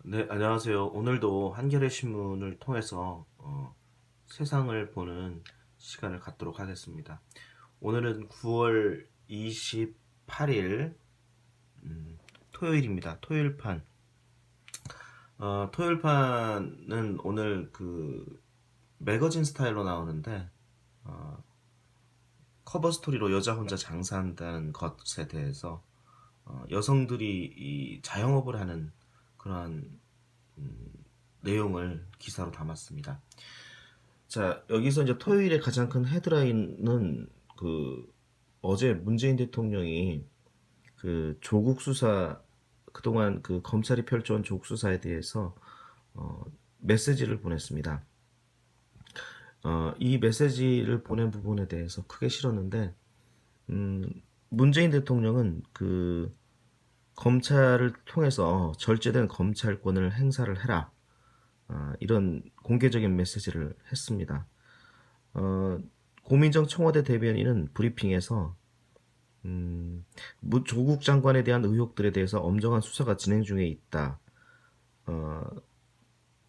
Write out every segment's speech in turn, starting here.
네, 안녕하세요. 오늘도 한겨레 신문을 통해서 세상을 보는 시간을 갖도록 하겠습니다. 오늘은 9월 28일 토요일입니다. 토요일판. 토요일판은 오늘 그 매거진 스타일로 나오는데 커버 스토리로 여자 혼자 장사한다는 것에 대해서 여성들이 이 자영업을 하는 그러한 내용을 기사로 담았습니다. 자, 여기서 이제 토요일에 가장 큰 헤드라인은 그 어제 문재인 대통령이 그 조국 수사, 그동안 그 검찰이 펼쳐온 조국 수사에 대해서 어, 메시지를 보냈습니다. 이 메시지를 보낸 부분에 대해서 크게 싫었는데, 음, 문재인 대통령은 그 검찰을 통해서 절제된 검찰권을 행사를 해라. 이런 공개적인 메시지를 했습니다. 어, 고민정 청와대 대변인은 브리핑에서 조국 장관에 대한 의혹들에 대해서 엄정한 수사가 진행 중에 있다. 어,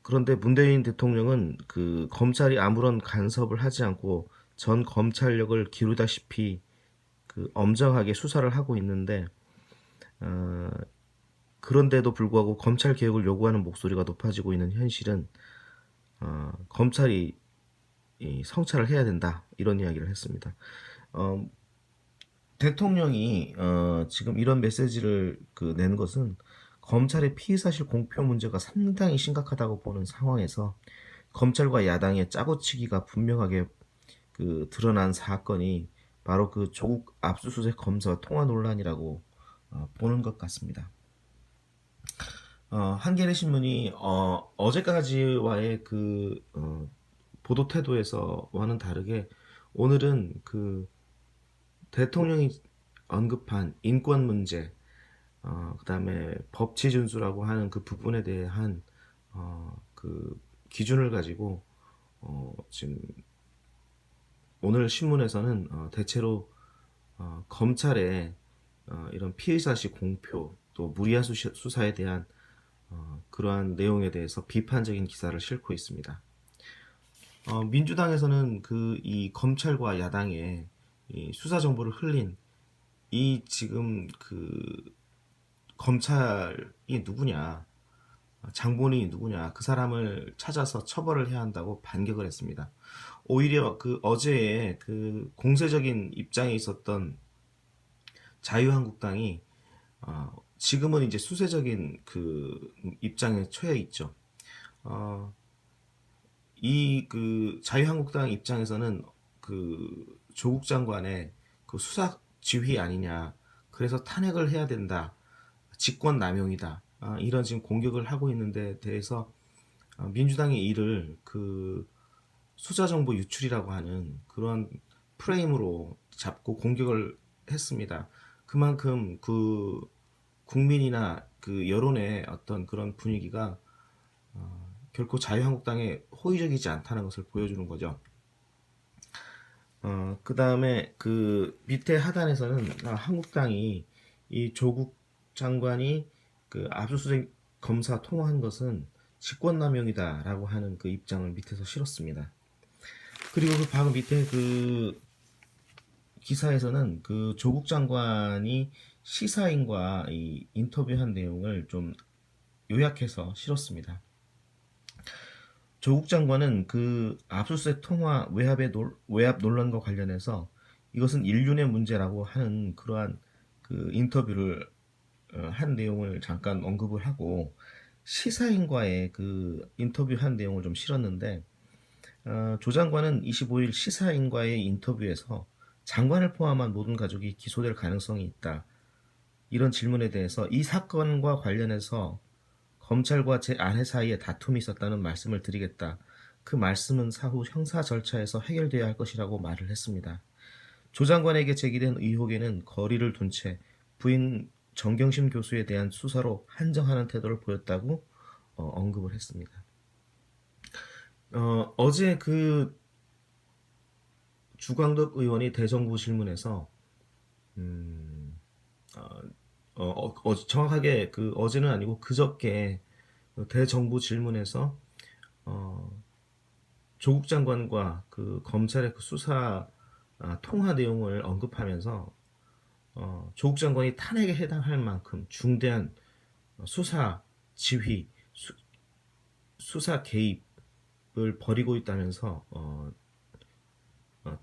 그런데 문재인 대통령은 그 검찰이 아무런 간섭을 하지 않고 전 검찰력을 기르다시피 그 엄정하게 수사를 하고 있는데 어, 그런데도 불구하고 검찰 개혁을 요구하는 목소리가 높아지고 있는 현실은 검찰이 이 성찰을 해야 된다 이런 이야기를 했습니다. 어, 대통령이 지금 이런 메시지를 낸 것은 검찰의 피의사실 공표 문제가 상당히 심각하다고 보는 상황에서 검찰과 야당의 짜고치기가 분명하게 드러난 사건이 바로 그 조국 압수수색 검사 통화 논란이라고 보는 것 같습니다. 한겨레 신문이 어제까지와의 보도 태도에서와는 다르게 오늘은 그 대통령이 언급한 인권 문제, 그다음에 법치 준수라고 하는 그 부분에 대한 기준을 가지고 지금 오늘 신문에서는 대체로 검찰의 이런 피의사실 공표 또 무리한 수사에 대한 그러한 내용에 대해서 비판적인 기사를 싣고 있습니다. 민주당에서는 이 검찰과 야당의 이 수사 정보를 흘린 이 지금 검찰이 누구냐, 장본인이 누구냐, 그 사람을 찾아서 처벌을 해야 한다고 반격을 했습니다. 오히려 어제의 공세적인 입장에 있었던 자유한국당이 지금은 이제 수세적인 입장에 처해 있죠. 어, 자유한국당 입장에서는 조국 장관의 수사 지휘 아니냐. 그래서 탄핵을 해야 된다. 직권 남용이다. 이런 지금 공격을 하고 있는데 대해서 민주당이 이를 수사 정보 유출이라고 하는 그런 프레임으로 잡고 공격을 했습니다. 그만큼 국민이나 여론의 어떤 그런 분위기가 결코 자유한국당에 호의적이지 않다는 것을 보여주는 거죠. 그 다음에 밑에 하단에서는 한국당이 이 조국 장관이 압수수색 검사 통화한 것은 직권남용이다라고 하는 그 입장을 밑에서 실었습니다. 그리고 바로 밑에 기사에서는 조국 장관이 시사인과 이 인터뷰한 내용을 좀 요약해서 실었습니다. 조국 장관은 압수수색 통화 외압 논란과 관련해서 이것은 인륜의 문제라고 하는 그러한 인터뷰를 한 내용을 잠깐 언급을 하고 시사인과의 인터뷰한 내용을 좀 실었는데 조 장관은 25일 시사인과의 인터뷰에서 장관을 포함한 모든 가족이 기소될 가능성이 있다. 이런 질문에 대해서 이 사건과 관련해서 검찰과 제 아내 사이에 다툼이 있었다는 말씀을 드리겠다. 그 말씀은 사후 형사 절차에서 해결돼야 할 것이라고 말을 했습니다. 조 장관에게 제기된 의혹에는 거리를 둔 채 부인 정경심 교수에 대한 수사로 한정하는 태도를 보였다고 언급을 했습니다. 어제 주광덕 의원이 대정부 질문에서 정확하게 어제는 아니고 그저께 대정부 질문에서 어, 조국 장관과 그 검찰의 그 수사 통화 내용을 언급하면서 조국 장관이 탄핵에 해당할 만큼 중대한 수사 지휘, 수사 개입을 벌이고 있다면서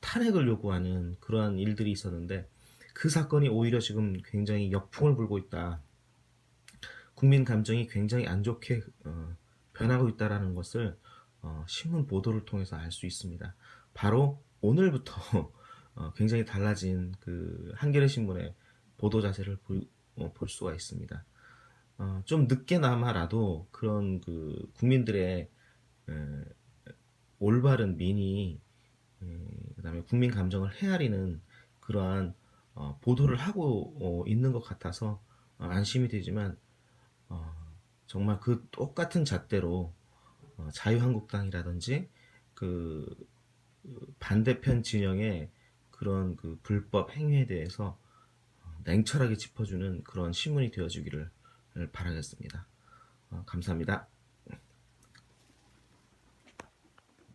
탄핵을 요구하는 그러한 일들이 있었는데 그 사건이 오히려 지금 굉장히 역풍을 불고 있다. 국민 감정이 굉장히 안 좋게 변하고 있다라는 것을 신문 보도를 통해서 알 수 있습니다. 바로 오늘부터 굉장히 달라진 그 한겨레 신문의 보도 자세를 볼 수가 있습니다. 좀 늦게나마라도 그런 그 국민들의 에, 올바른 민의, 그다음에 국민 감정을 헤아리는 그러한 보도를 하고 있는 것 같아서 안심이 되지만 어, 정말 그 똑같은 잣대로 자유한국당이라든지 그 반대편 진영의 그런 그 불법 행위에 대해서 냉철하게 짚어주는 그런 신문이 되어주기를 바라겠습니다. 감사합니다.